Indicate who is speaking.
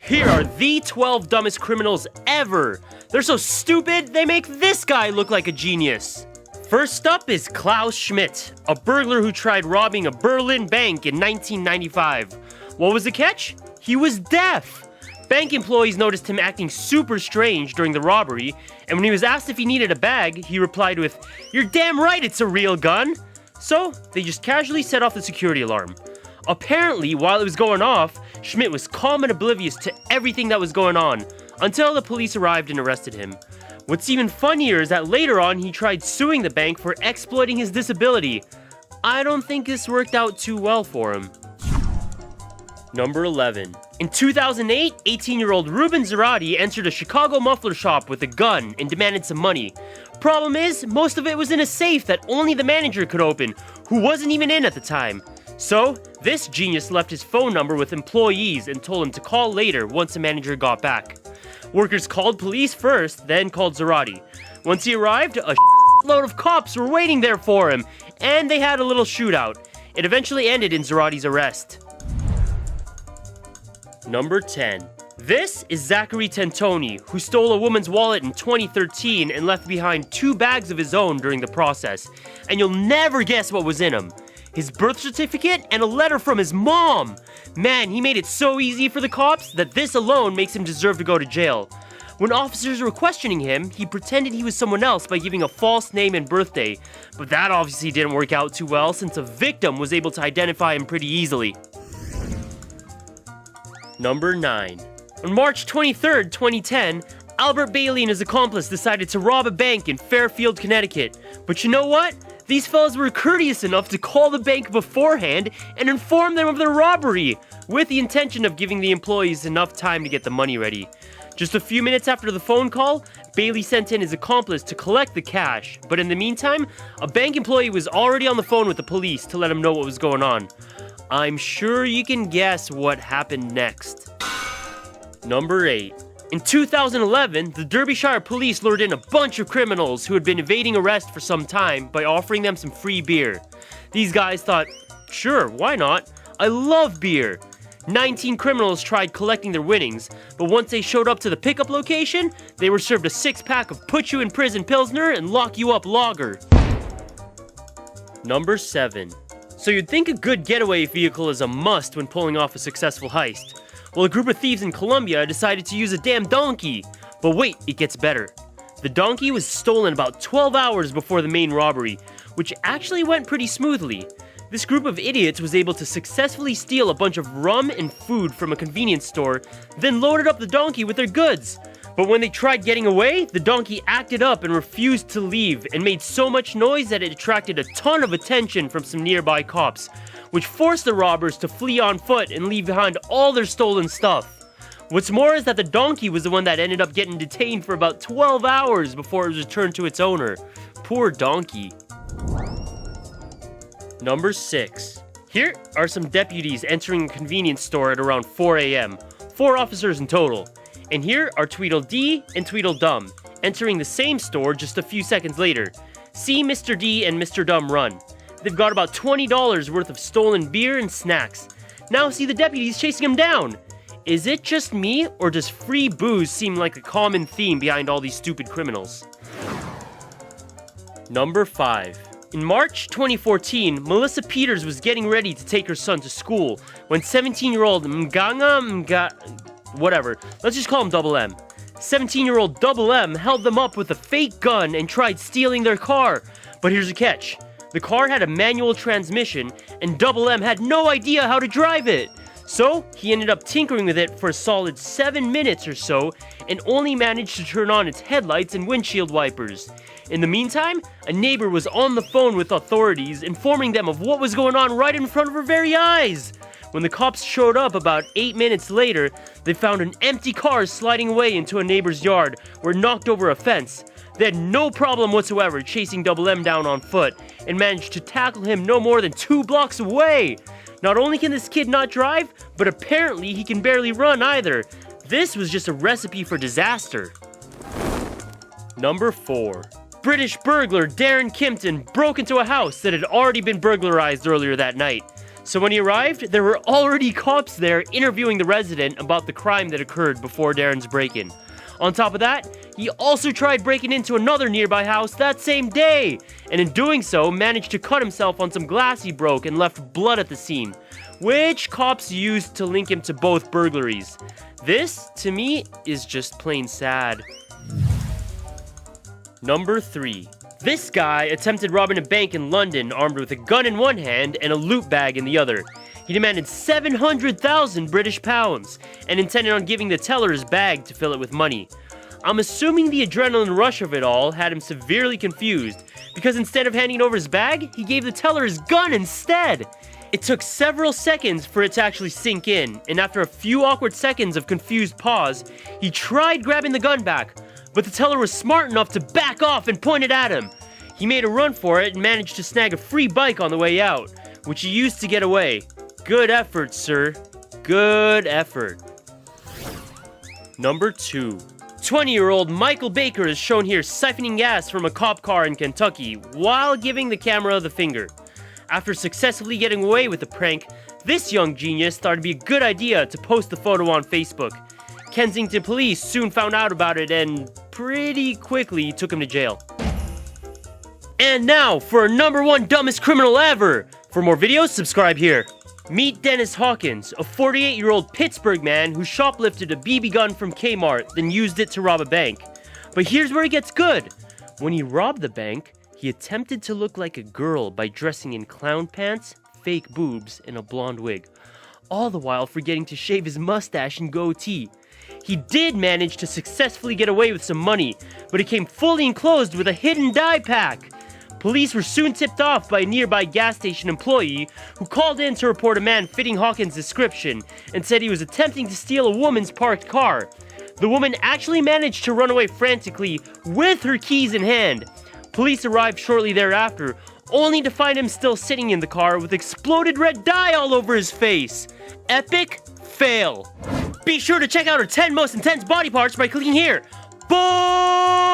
Speaker 1: Here are the 12 dumbest criminals ever. They're so stupid, they make this guy look like a genius. First up is Klaus Schmidt, a burglar who tried robbing a Berlin bank in 1995. What was the catch? He was deaf. Bank employees noticed him acting super strange during the robbery, and when he was asked if he needed a bag, he replied with, "You're damn right it's a real gun." So, they just casually set off the security alarm. Apparently, while it was going off, Schmidt was calm and oblivious to everything that was going on, until the police arrived and arrested him. What's even funnier is that later on, he tried suing the bank for exploiting his disability. I don't think this worked out too well for him. Number 11. In 2008, 18-year-old Ruben Zarate entered a Chicago muffler shop with a gun and demanded some money. Problem is, most of it was in a safe that only the manager could open, who wasn't even in at the time. So, this genius left his phone number with employees and told him to call later once the manager got back. Workers called police first, then called Zarate. Once he arrived, a load of cops were waiting there for him, and they had a little shootout. It eventually ended in Zarate's arrest. Number 10. This is Zachary Ten Tony, who stole a woman's wallet in 2013 and left behind 2 bags of his own during the process. And you'll never guess what was in them. His birth certificate and a letter from his mom. Man, he made it so easy for the cops that this alone makes him deserve to go to jail. When officers were questioning him, he pretended he was someone else by giving a false name and birthday. But that obviously didn't work out too well since a victim was able to identify him pretty easily. Number 9. On March 23rd, 2010, Albert Bailey and his accomplice decided to rob a bank in Fairfield, Connecticut. But you know what? These fellas were courteous enough to call the bank beforehand and inform them of their robbery, with the intention of giving the employees enough time to get the money ready. Just a few minutes after the phone call, Bailey sent in his accomplice to collect the cash. But in the meantime, a bank employee was already on the phone with the police to let him know what was going on. I'm sure you can guess what happened next. Number 8. In 2011, the Derbyshire police lured in a bunch of criminals who had been evading arrest for some time by offering them some free beer. These guys thought, sure, why not? I love beer. 19 criminals tried collecting their winnings, but once they showed up to the pickup location, they were served a 6-pack of put you in prison Pilsner and lock you up lager. Number 7. So you'd think a good getaway vehicle is a must when pulling off a successful heist. Well, a group of thieves in Colombia decided to use a damn donkey. But wait, it gets better. The donkey was stolen about 12 hours before the main robbery, which actually went pretty smoothly. This group of idiots was able to successfully steal a bunch of rum and food from a convenience store, then loaded up the donkey with their goods. But when they tried getting away, the donkey acted up and refused to leave and made so much noise that it attracted a ton of attention from some nearby cops, which forced the robbers to flee on foot and leave behind all their stolen stuff. What's more is that the donkey was the one that ended up getting detained for about 12 hours before it was returned to its owner. Poor donkey. Number 6. Here are some deputies entering a convenience store at around 4 a.m. 4 officers in total. And here are Tweedledee and Tweedledum, entering the same store just a few seconds later. See Mr. D and Mr. Dumb run. They've got about $20 worth of stolen beer and snacks. Now see the deputies chasing them down. Is it just me, or does free booze seem like a common theme behind all these stupid criminals? Number 5. In March 2014, Melissa Peters was getting ready to take her son to school when 17-year-old whatever, let's just call him Double M. 17-year-old Double M held them up with a fake gun and tried stealing their car. But here's the catch. The car had a manual transmission, and Double M had no idea how to drive it. So, he ended up tinkering with it for a solid 7 minutes or so, and only managed to turn on its headlights and windshield wipers. In the meantime, a neighbor was on the phone with authorities, informing them of what was going on right in front of her very eyes. When the cops showed up about 8 minutes later, they found an empty car sliding away into a neighbor's yard, where it knocked over a fence. They had no problem whatsoever chasing Double M down on foot, and managed to tackle him no more than 2 blocks away. Not only can this kid not drive, but apparently he can barely run either. This was just a recipe for disaster. Number 4. British burglar Darren Kimpton broke into a house that had already been burglarized earlier that night. So when he arrived, there were already cops there interviewing the resident about the crime that occurred before Darren's break-in. On top of that, he also tried breaking into another nearby house that same day, and in doing so, managed to cut himself on some glass he broke and left blood at the scene, which cops used to link him to both burglaries. This, to me, is just plain sad. Number 3. This guy attempted robbing a bank in London armed with a gun in one hand and a loot bag in the other. He demanded 700,000 British pounds and intended on giving the teller his bag to fill it with money. I'm assuming the adrenaline rush of it all had him severely confused, because instead of handing over his bag, he gave the teller his gun instead. It took several seconds for it to actually sink in, and after a few awkward seconds of confused pause, he tried grabbing the gun back, but the teller was smart enough to back off and point it at him. He made a run for it and managed to snag a free bike on the way out, which he used to get away. Good effort, sir. Good effort. Number 2. 20-year-old Michael Baker is shown here siphoning gas from a cop car in Kentucky while giving the camera the finger. After successfully getting away with the prank, this young genius thought it'd be a good idea to post the photo on Facebook. Kensington police soon found out about it and pretty quickly took him to jail. And now for our number 1 dumbest criminal ever! For more videos, subscribe here. Meet Dennis Hawkins, a 48-year-old Pittsburgh man who shoplifted a BB gun from Kmart, then used it to rob a bank. But here's where it gets good. When he robbed the bank, he attempted to look like a girl by dressing in clown pants, fake boobs, and a blonde wig, all the while forgetting to shave his mustache and goatee. He did manage to successfully get away with some money, but it came fully enclosed with a hidden dye pack. Police were soon tipped off by a nearby gas station employee who called in to report a man fitting Hawkins' description and said he was attempting to steal a woman's parked car. The woman actually managed to run away frantically with her keys in hand. Police arrived shortly thereafter, only to find him still sitting in the car with exploded red dye all over his face. Epic fail. Be sure to check out our 10 most intense body parts by clicking here. Boom!